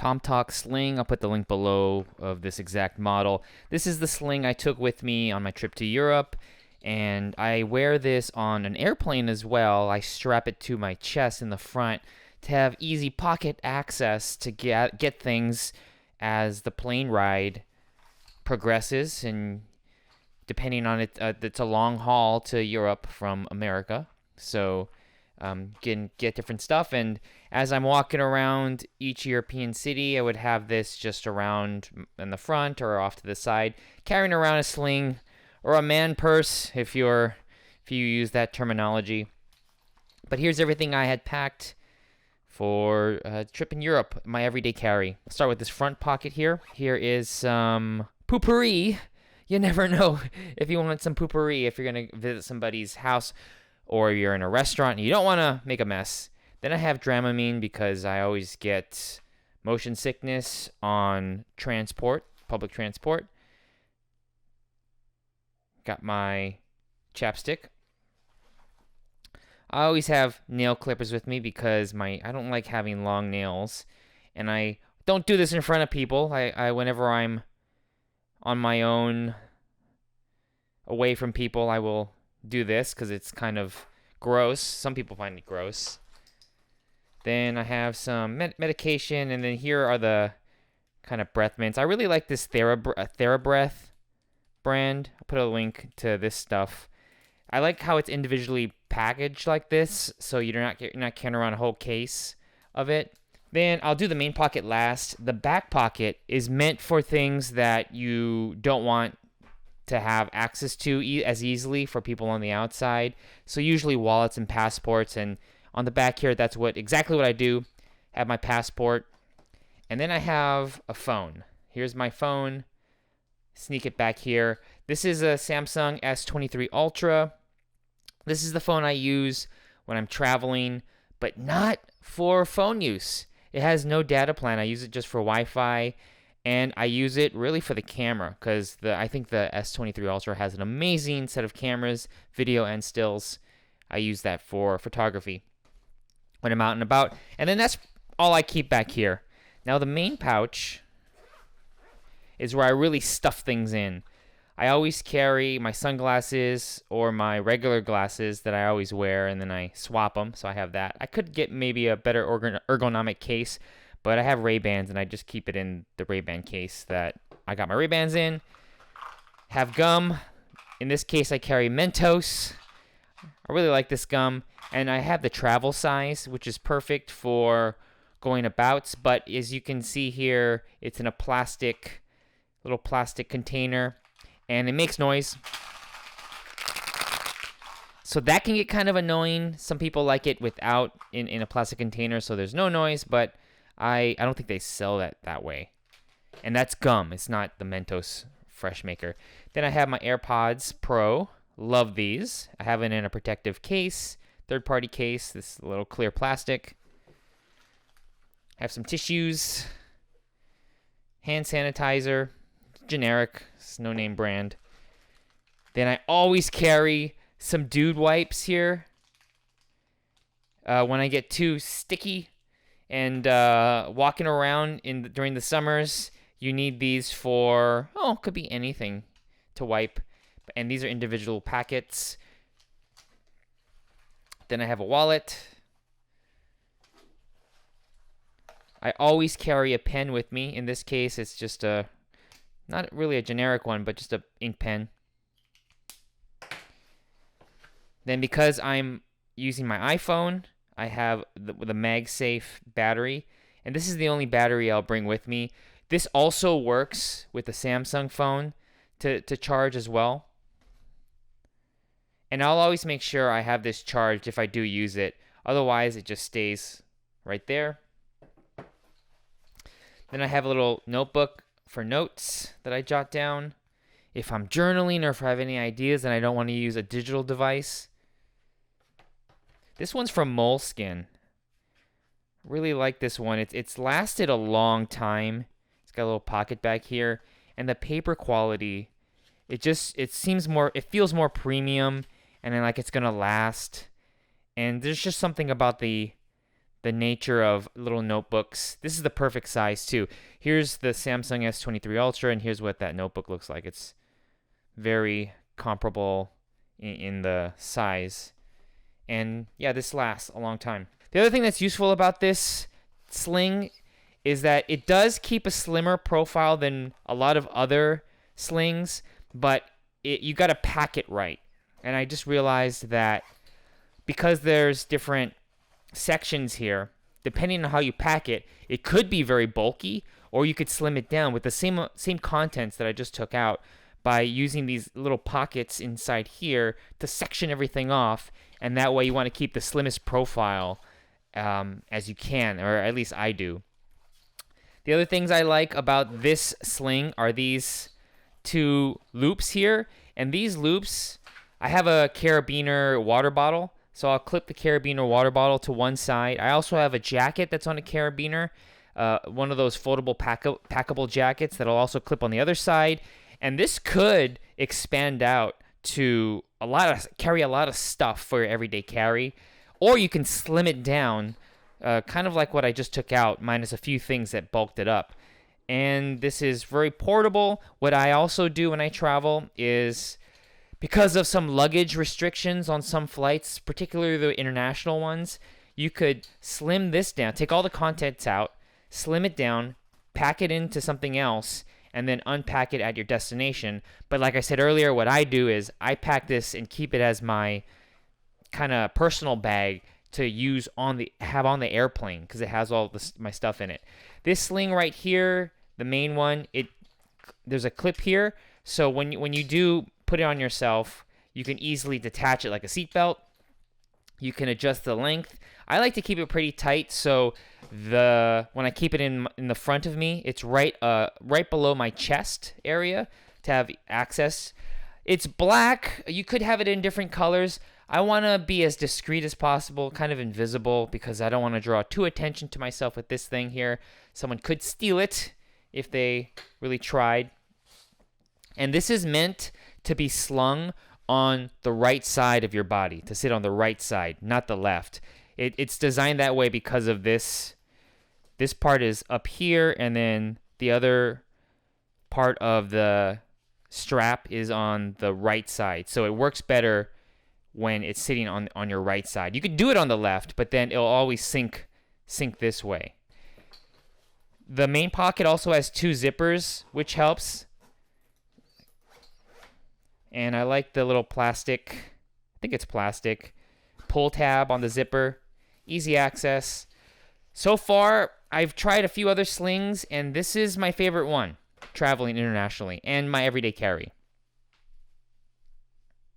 Tomtoc sling. I'll put the link below of this exact model. This is the sling I took with me on my trip to Europe, and I wear this on an airplane as well. I strap it to my chest in the front to have easy pocket access to get things as the plane ride progresses, and depending on it, it's a long haul to Europe from America, so get different stuff. And as I'm walking around each European city, I would have this just around in the front or off to the side, carrying around a sling or a man purse if you use that terminology. But here's everything I had packed for a trip in Europe, my everyday carry. I'll start with this front pocket here. Here is some poopery. You never know if you want some poopery if you're going to visit somebody's house or you're in a restaurant and you don't want to make a mess. Then I have Dramamine because I always get motion sickness on public transport. Got my chapstick. I always have nail clippers with me because I don't like having long nails, and I don't do this in front of people. I whenever I'm on my own, away from people, I will do this because it's kind of gross. Some people find it gross. Then I have some medication, and then here are the kind of breath mints. I really like this TheraBreath brand. I'll put a link to this stuff. I like how it's individually packaged like this, so you're not carrying around a whole case of it. Then I'll do the main pocket last. The back pocket is meant for things that you don't want to have access to as easily for people on the outside. So usually wallets and passports, and on the back here, that's exactly what I do. Have my passport, and then I have a phone. Here's my phone. Sneak it back here. This is a Samsung S23 Ultra. This is the phone I use when I'm traveling, but not for phone use. It has no data plan. I use it just for Wi-Fi, and I use it really for the camera because I think the S23 Ultra has an amazing set of cameras, video and stills. I use that for photography when I'm out and about. And then that's all I keep back here. Now the main pouch is where I really stuff things in. I always carry my sunglasses or my regular glasses that I always wear, and then I swap them, so I have that. I could get maybe a better ergonomic case, but I have Ray-Bans, and I just keep it in the Ray-Ban case that I got my Ray-Bans in. Have gum. In this case, I carry Mentos. I really like this gum, and I have the travel size, which is perfect for going abouts, but as you can see here, it's in a little plastic container, and it makes noise. So that can get kind of annoying. Some people like it without in a plastic container, so there's no noise, but I don't think they sell that way. And that's gum. It's not the Mentos Fresh Maker. Then I have my AirPods Pro. Love these. I have it in a protective case, third-party case, this little clear plastic. Have some tissues, hand sanitizer, generic, it's no name brand. Then I always carry some dude wipes here. When I get too sticky and walking around during the summers, you need these for, could be anything to wipe. And these are individual packets. Then I have a wallet. I always carry a pen with me. In this case, it's just not really a generic one, but just a ink pen. Then because I'm using my iPhone, I have the MagSafe battery. And this is the only battery I'll bring with me. This also works with the Samsung phone to charge as well. And I'll always make sure I have this charged if I do use it. Otherwise, it just stays right there. Then I have a little notebook for notes that I jot down if I'm journaling or if I have any ideas and I don't want to use a digital device. This one's from Moleskine. Really like this one. It's lasted a long time. It's got a little pocket back here, and the paper quality, it feels more premium, and then like it's gonna last. And there's just something about the the nature of little notebooks. This is the perfect size too. Here's the Samsung S23 Ultra, and here's what that notebook looks like. It's very comparable in the size. And yeah, this lasts a long time. The other thing that's useful about this sling is that it does keep a slimmer profile than a lot of other slings, but you got to pack it right. And I just realized that because there's different sections here, depending on how you pack it, it could be very bulky, or you could slim it down with the same contents that I just took out by using these little pockets inside here to section everything off, and that way you want to keep the slimmest profile as you can, or at least I do. The other things I like about this sling are these two loops here, and these loops, I have a carabiner water bottle, so I'll clip the carabiner water bottle to one side. I also have a jacket that's on a carabiner, one of those foldable packable jackets that'll also clip on the other side. And this could expand out to carry a lot of stuff for your everyday carry, or you can slim it down, kind of like what I just took out, minus a few things that bulked it up. And this is very portable. What I also do when I travel is, because of some luggage restrictions on some flights, particularly the international ones, you could slim this down, take all the contents out, slim it down, pack it into something else, and then unpack it at your destination. But like I said earlier, what I do is I pack this and keep it as my kind of personal bag to have on the airplane, because it has all my stuff in it. This sling right here, the main one, there's a clip here, so when you do put it on yourself, you can easily detach it like a seatbelt. You can adjust the length. I like to keep it pretty tight, so when I keep it in the front of me, it's right below my chest area to have access. It's black. You could have it in different colors. I want to be as discreet as possible, kind of invisible, because I don't want to draw too attention to myself with this thing here. Someone could steal it if they really tried. And this is meant to be slung on the right side of your body, to sit on the right side, not the left. It's designed that way because of this. This part is up here, and then the other part of the strap is on the right side. So it works better when it's sitting on your right side. You could do it on the left, but then it'll always sink this way. The main pocket also has two zippers, which helps. And I like the little plastic, I think it's plastic, pull tab on the zipper. Easy access. So far, I've tried a few other slings, and this is my favorite one, traveling internationally, and my everyday carry.